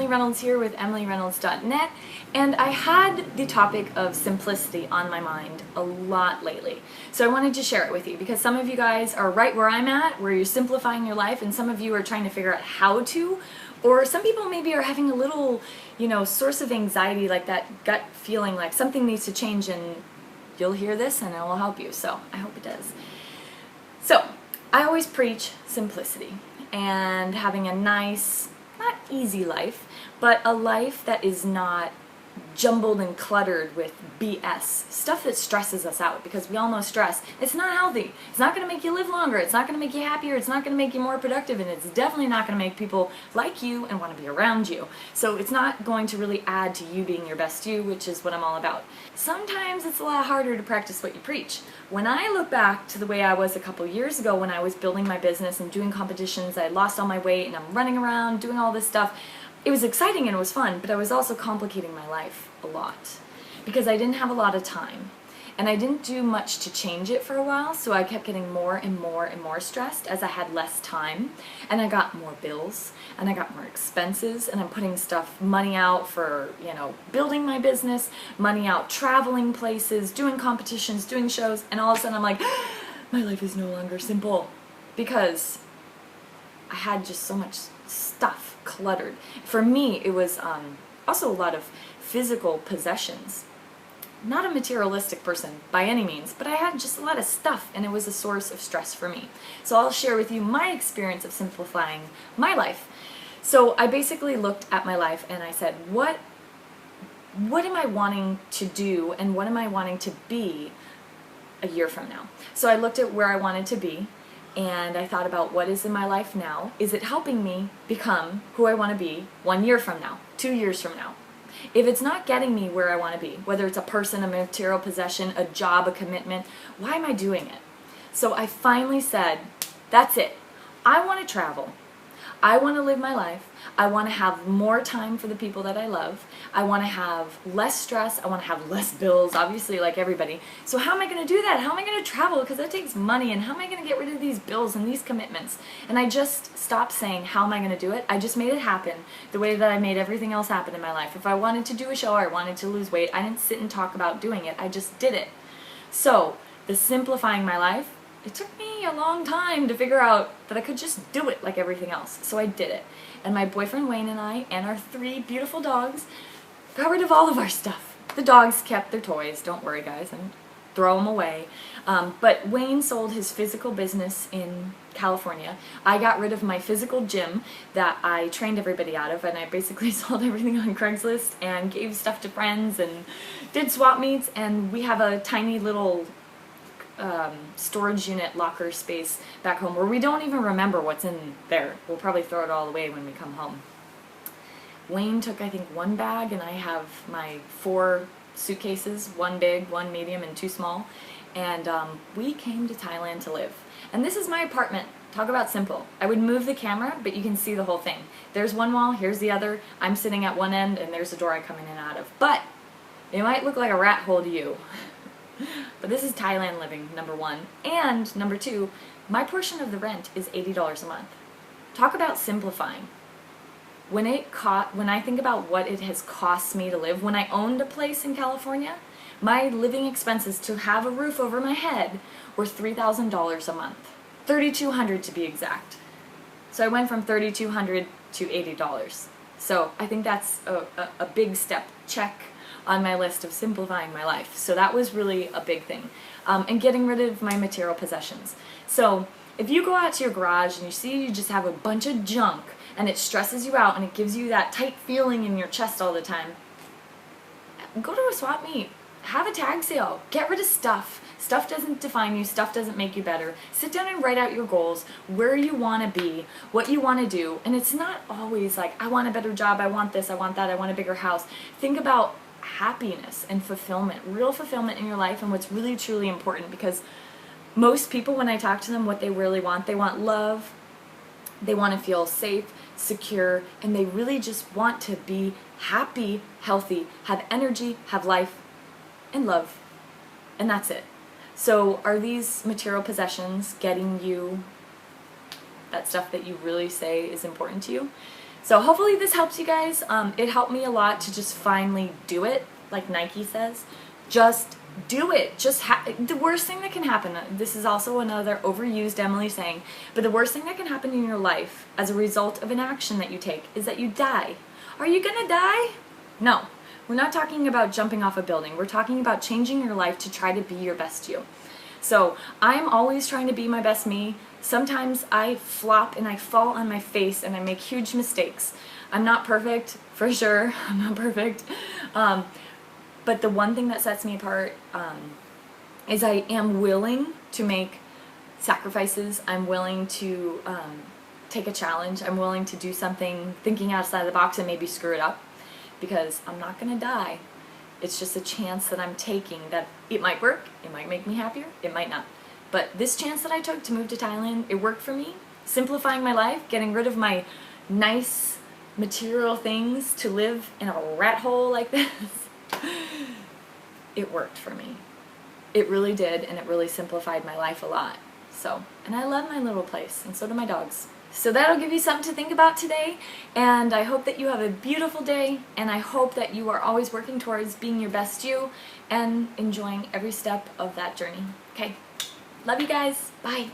Reynolds here with emilyreynolds.net, and I had the topic of simplicity on my mind a lot lately. So I wanted to share it with you because some of you guys are right where I'm at, where you're simplifying your life, and some of you are trying to figure out how to, or some people maybe are having a little, source of anxiety, like that gut feeling like something needs to change, and you'll hear this and it will help you. So I hope it does. So I always preach simplicity and having a nice, not easy life, but a life that is not jumbled and cluttered with BS, stuff that stresses us out, because we all know stress, it's not healthy. It's not going to make you live longer, it's not going to make you happier, it's not going to make you more productive, and it's definitely not going to make people like you and want to be around you. So it's not going to really add to you being your best you, which is what I'm all about. Sometimes it's a lot harder to practice what you preach. When I look back to the way I was a couple years ago when I was building my business and doing competitions, I lost all my weight and I'm running around doing all this stuff, it was exciting and it was fun, but I was also complicating my life a lot because I didn't have a lot of time and I didn't do much to change it for a while, so I kept getting more and more and more stressed as I had less time, and I got more bills and I got more expenses, and I'm putting money out for, building my business, money out traveling places, doing competitions, doing shows, and all of a sudden I'm like, my life is no longer simple because I had just so much stuff cluttered. For me, it was also a lot of physical possessions. Not a materialistic person by any means, but I had just a lot of stuff, and it was a source of stress for me. So I'll share with you my experience of simplifying my life. So I basically looked at my life and I said, what am I wanting to do and what am I wanting to be a year from now? So I looked at where I wanted to be, and I thought about what is in my life now. Is it helping me become who I want to be 1 year from now, 2 years from now? If it's not getting me where I want to be, whether it's a person, a material possession, a job, a commitment, why am I doing it? So I finally said, that's it. I want to travel. I want to live my life. I want to have more time for the people that I love. I want to have less stress. I want to have less bills, obviously, like everybody. So how am I going to do that? How am I going to travel? Because that takes money. And how am I going to get rid of these bills and these commitments? And I just stopped saying, how am I going to do it? I just made it happen the way that I made everything else happen in my life. If I wanted to do a show or I wanted to lose weight, I didn't sit and talk about doing it. I just did it. So the simplifying my life, it took me a long time to figure out that I could just do it like everything else. So I did it. And my boyfriend Wayne and I and our 3 beautiful dogs got rid of all of our stuff. The dogs kept their toys, don't worry guys, and throw them away. But Wayne sold his physical business in California. I got rid of my physical gym that I trained everybody out of, and I basically sold everything on Craigslist and gave stuff to friends and did swap meets, and we have a tiny little storage unit locker space back home where we don't even remember what's in there. We'll probably throw it all away when we come home. Wayne took, I think, 1 bag, and I have my 4 suitcases, 1 big, 1 medium, and 2 small, and we came to Thailand to live. And this is my apartment. Talk about simple. I would move the camera, but you can see the whole thing. There's one wall, here's the other, I'm sitting at one end, and there's a door I come in and out of. But it might look like a rat hole to you. But this is Thailand living, number 1. And number 2, my portion of the rent is $80 a month. Talk about simplifying. When I think about what it has cost me to live, when I owned a place in California, my living expenses to have a roof over my head were $3,000 a month. $3,200 to be exact. So I went from $3,200 to $80. So I think that's a big step. Check on my list of simplifying my life. So that was really a big thing. And getting rid of my material possessions. So if you go out to your garage and you see you just have a bunch of junk and it stresses you out and it gives you that tight feeling in your chest all the time, go to a swap meet. Have a tag sale. Get rid of stuff. Stuff doesn't define you. Stuff doesn't make you better. Sit down and write out your goals, where you want to be, what you want to do. And it's not always like, I want a better job, I want this, I want that, I want a bigger house. Think about happiness and fulfillment, real fulfillment in your life, and what's really truly important, because most people, when I talk to them, what they really want, they want love, they want to feel safe, secure, and they really just want to be happy, healthy, have energy, have life, and love. And that's it. So are these material possessions getting you that stuff that you really say is important to you? So hopefully this helps you guys. It helped me a lot to just finally do it, like Nike says. Just do it. The worst thing that can happen, this is also another overused Emily saying, but the worst thing that can happen in your life as a result of an action that you take is that you die. Are you gonna die? No. We're not talking about jumping off a building. We're talking about changing your life to try to be your best you. So I'm always trying to be my best me. Sometimes I flop and I fall on my face and I make huge mistakes. I'm not perfect, for sure. I'm not perfect. But the one thing that sets me apart is I am willing to make sacrifices. I'm willing to take a challenge. I'm willing to do something thinking outside the box and maybe screw it up, because I'm not going to die. It's just a chance that I'm taking that it might work, it might make me happier, it might not. But this chance that I took to move to Thailand, it worked for me. Simplifying my life, getting rid of my nice material things to live in a rat hole like this, it worked for me. It really did, and it really simplified my life a lot. So, and I love my little place, and so do my dogs. So that'll give you something to think about today, and I hope that you have a beautiful day, and I hope that you are always working towards being your best you and enjoying every step of that journey. Okay, love you guys. Bye.